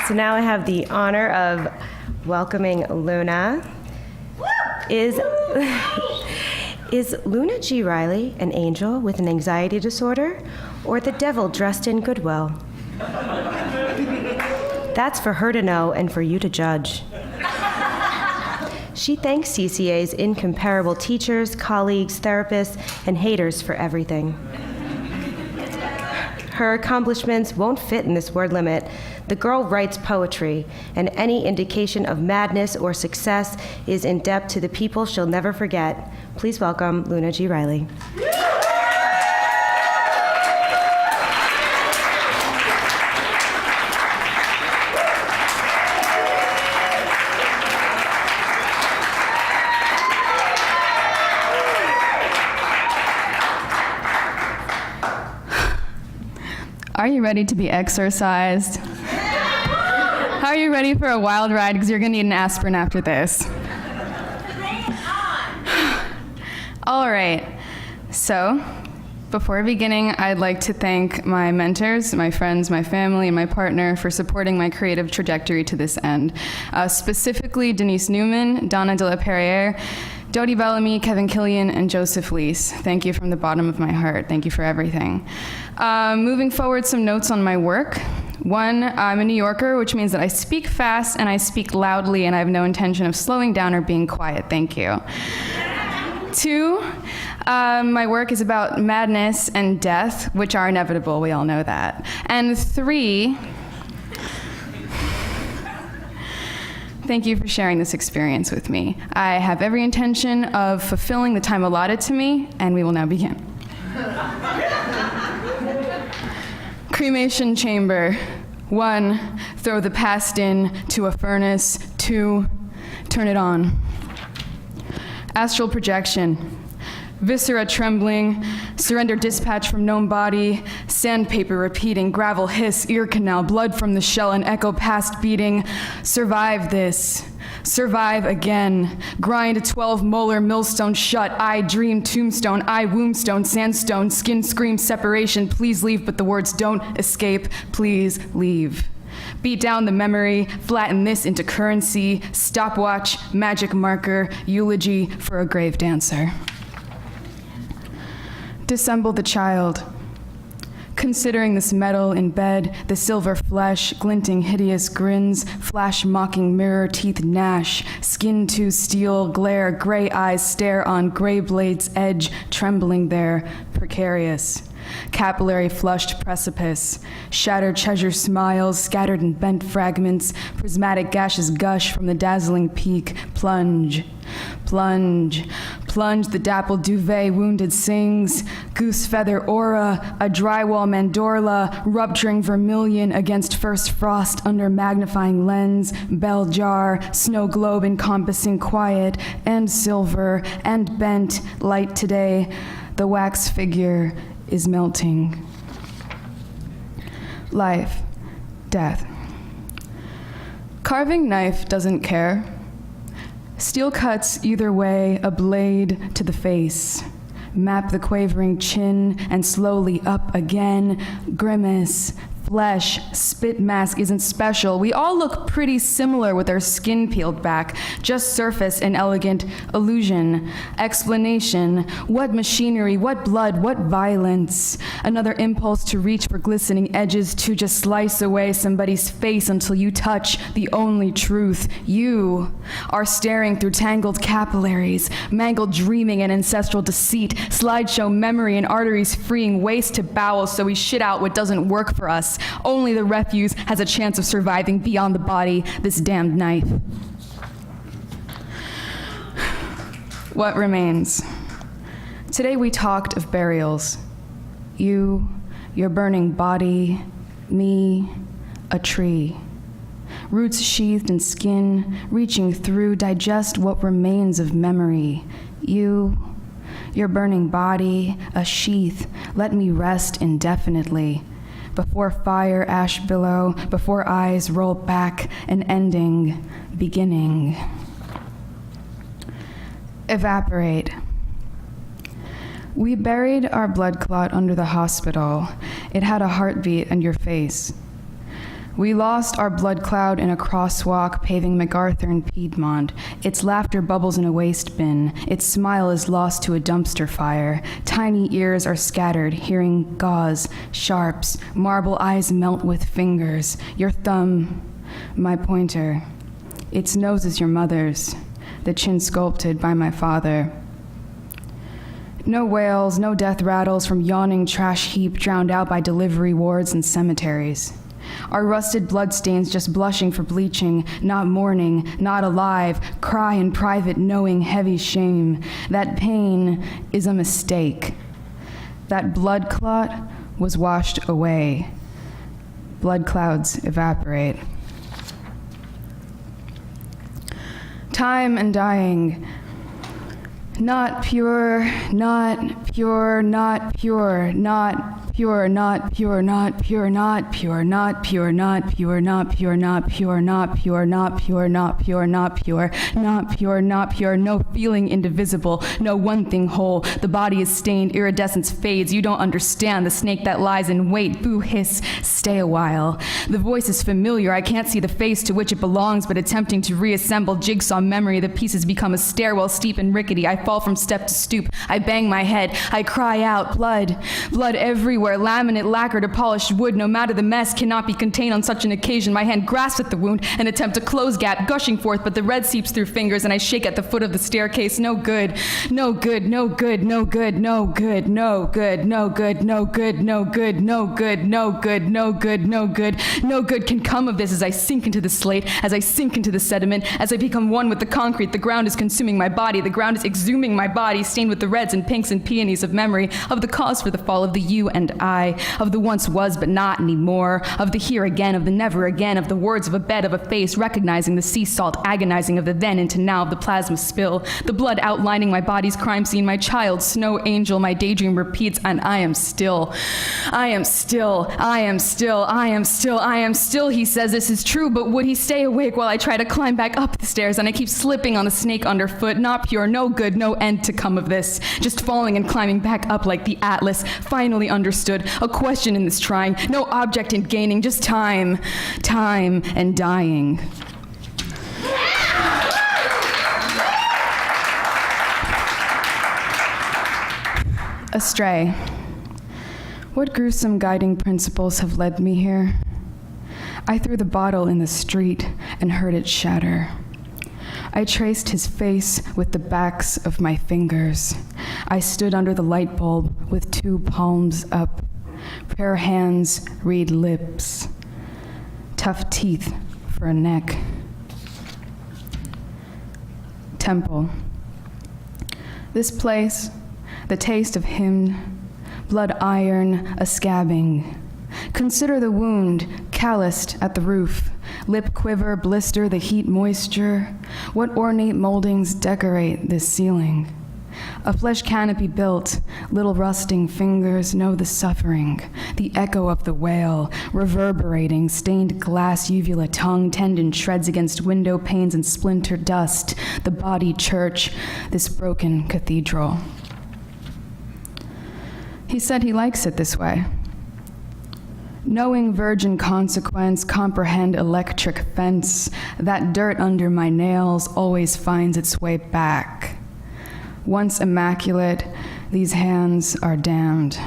So now I have the honor of welcoming Luna. Is Luna G. Reiley an angel with an anxiety disorder or the devil dressed in goodwill? That's for her to know and for you to judge. She thanks CCA's incomparable teachers, colleagues, therapists, and haters for everything. Her accomplishments won't fit in this word limit. The girl writes poetry, and any indication of madness or success is in debt to the people she'll never forget. Please welcome Luna G. Reiley. Are you ready to be exercised? Are you ready for a wild ride? Because you're going to need an aspirin after this. All right. So, before beginning, I'd like to thank my mentors, my friends, my family, and my partner for supporting my creative trajectory to this end. Specifically, Denise Newman, Donna de la Perriere, Dodie Bellamy, Kevin Killian, and Joseph Leese. Thank you from the bottom of my heart. Thank you for everything. Moving forward, some notes on my work. One, I'm a New Yorker, which means that I speak fast and I speak loudly, and I have no intention of slowing down or being quiet. Thank you. Two, my work is about madness and death, which are inevitable. We all know that. And three, thank you for sharing this experience with me. I have every intention of fulfilling the time allotted to me, and we will now begin. Cremation Chamber. 1, throw the past in to a furnace. 2, turn it on. Astral projection. Viscera trembling, surrender dispatch from known body, sandpaper repeating, gravel hiss, ear canal, blood from the shell, and echo past beating. Survive this. Survive again. Grind 12 molar millstone shut. I dream tombstone. I wombstone sandstone. Skin scream separation. Please leave, but the words don't escape. Please leave. Beat down the memory. Flatten this into currency. Stopwatch. Magic marker. Eulogy for a grave dancer. Dissemble the child. Considering this metal in bed, the silver flesh, glinting hideous grins, flash mocking mirror teeth gnash, skin to steel glare, gray eyes stare on gray blade's edge, trembling there, precarious. Capillary flushed precipice, shattered treasure smiles, scattered in bent fragments, prismatic gashes gush from the dazzling peak, plunge. Plunge, plunge, the dappled duvet wounded sings, goose feather aura, a drywall mandorla, rupturing vermilion against first frost under magnifying lens, bell jar, snow globe encompassing quiet, and silver, and bent, light today, the wax figure is melting. Life, death. Carving knife doesn't care. Steel cuts either way, a blade to the face. Map the quavering chin and slowly up again. Grimace, flesh, spit mask isn't special. We all look pretty similar with our skin peeled back. Just surface and elegant illusion. Explanation. What machinery, what blood, what violence. Another impulse to reach for glistening edges to just slice away somebody's face until you touch the only truth. You are staring through tangled capillaries, mangled dreaming and ancestral deceit, slideshow memory and arteries freeing waste to bowels so we shit out what doesn't work for us. Only the refuse has a chance of surviving beyond the body, this damned knife. What remains? Today we talked of burials. You, your burning body, me, a tree. Roots sheathed in skin, reaching through, digest what remains of memory. You, your burning body, a sheath, let me rest indefinitely. Before fire ash billow, before eyes roll back, an ending, beginning. Evaporate. We buried our blood clot under the hospital. It had a heartbeat and your face. We lost our blood cloud in a crosswalk paving MacArthur and Piedmont. Its laughter bubbles in a waste bin. Its smile is lost to a dumpster fire. Tiny ears are scattered, hearing gauze, sharps. Marble eyes melt with fingers. Your thumb, my pointer. Its nose is your mother's, the chin sculpted by my father. No wails, no death rattles from yawning trash heap drowned out by delivery wards and cemeteries. Our rusted bloodstains just blushing for bleaching, not mourning, not alive, cry in private knowing heavy shame. That pain is a mistake. That blood clot was washed away. Blood clouds evaporate. Time and dying. Not pure, not pure, not pure, not pure, not pure, not pure, not pure, not pure, not pure, not pure, not pure, not pure, not pure, not pure, not pure, not pure, not pure, no feeling indivisible, no one thing whole. The body is stained, iridescence fades. You don't understand the snake that lies in wait. Boo hiss, stay a while. The voice is familiar. I can't see the face to which it belongs, but attempting to reassemble jigsaw memory, the pieces become a stairwell steep and rickety. I fall from step to stoop. I bang my head. I cry out. Blood. Blood everywhere. Laminate, lacquered, or polished wood. No matter the mess cannot be contained on such an occasion. My hand grasps at the wound and attempt to close gap, gushing forth, but the red seeps through fingers and I shake at the foot of the staircase. No good. No good. No good. No good. No good. No good. No good. No good. No good. No good. No good. No good. No good. No good can come of this as I sink into the slate, as I sink into the sediment, as I become one with the concrete. The ground is consuming my body. The ground is exhuming my body, stained with the reds and pinks and peonies of memory, of the cause for the fall of the you and I, of the once was but not anymore, of the here again, of the never again, of the words of a bed, of a face, recognizing the sea salt, agonizing of the then into now, of the plasma spill, the blood outlining my body's crime scene, my child, snow angel, my daydream repeats, and I am still. I am still. I am still. I am still. I am still. He says this is true, but would he stay awake while I try to climb back up the stairs and I keep slipping on the snake underfoot? Not pure, no good, no end to come of this. Just falling and climbing back up like the Atlas. Finally understood. A question in this trying. No object in gaining. Just time. Time and dying. Astray. What gruesome guiding principles have led me here? I threw the bottle in the street and heard it shatter. I traced his face with the backs of my fingers. I stood under the light bulb with two palms up. Prayer hands read lips. Tough teeth for a neck. Temple. This place, the taste of him, blood iron, a scabbing. Consider the wound, calloused at the roof. Lip quiver, blister, the heat moisture. What ornate moldings decorate this ceiling? A flesh canopy built, little rusting fingers know the suffering, the echo of the wail, reverberating, stained glass uvula tongue, tendon shreds against window panes and splintered dust, the body church, this broken cathedral. He said he likes it this way. Knowing virgin consequence, comprehend electric fence, that dirt under my nails always finds its way back. Once immaculate, these hands are damned.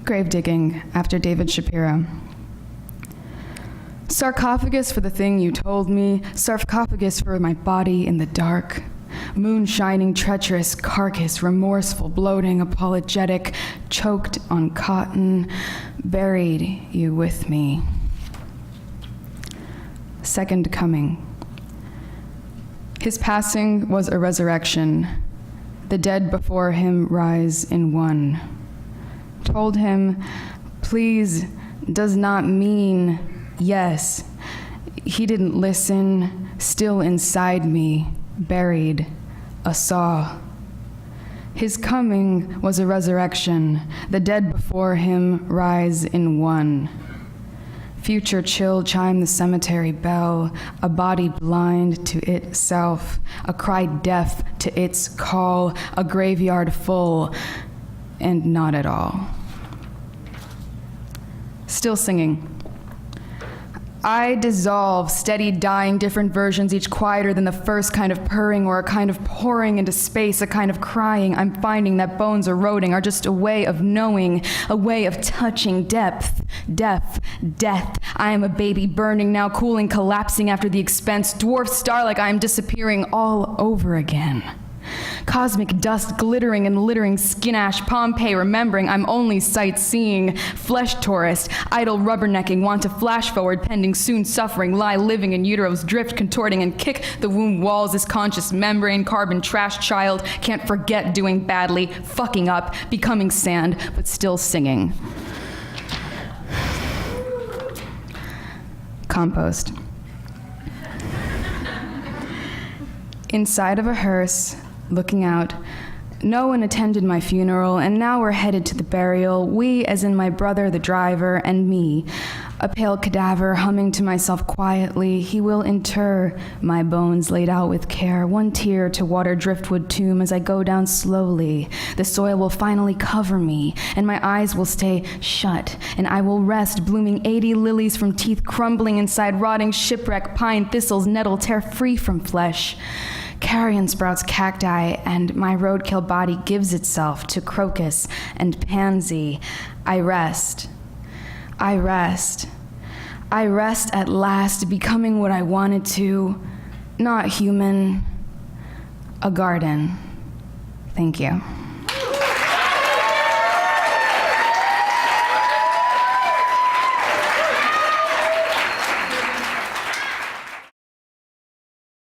Grave digging after David Shapiro. Sarcophagus for the thing you told me, sarcophagus for my body in the dark. Moon shining, treacherous, carcass, remorseful, bloating, apologetic, choked on cotton, buried you with me. Second coming. His passing was a resurrection. The dead before him rise in one. Told him, please does not mean yes. He didn't listen, still inside me, buried, a saw. His coming was a resurrection. The dead before him rise in one. Future chill chime the cemetery bell, a body blind to itself, a cry deaf to its call, a graveyard full, and not at all. Still singing. I dissolve, steady dying, different versions, each quieter than the first, kind of purring or a kind of pouring into space, a kind of crying. I'm finding that bones eroding are just a way of knowing, a way of touching depth, death. I am a baby burning now, cooling, collapsing after the expense, dwarf star like I am disappearing all over again. Cosmic dust glittering and littering skin ash, Pompeii remembering I'm only sightseeing, flesh tourist, idle rubbernecking, want to flash forward pending soon suffering, lie living in utero's drift contorting and kick the womb walls, this conscious membrane, carbon trash child, can't forget doing badly, fucking up, becoming sand, but still singing. Compost. Inside of a hearse, looking out, no one attended my funeral, and now we're headed to the burial, we as in my brother the driver, and me, a pale cadaver humming to myself quietly, he will inter my bones laid out with care, one tear to water driftwood tomb as I go down slowly. The soil will finally cover me, and my eyes will stay shut, and I will rest, blooming 80 lilies from teeth crumbling inside rotting shipwreck, pine thistles, nettle tear free from flesh. Carrion sprouts cacti, and my roadkill body gives itself to crocus and pansy. I rest at last, becoming what I wanted to, not human, a garden. Thank you.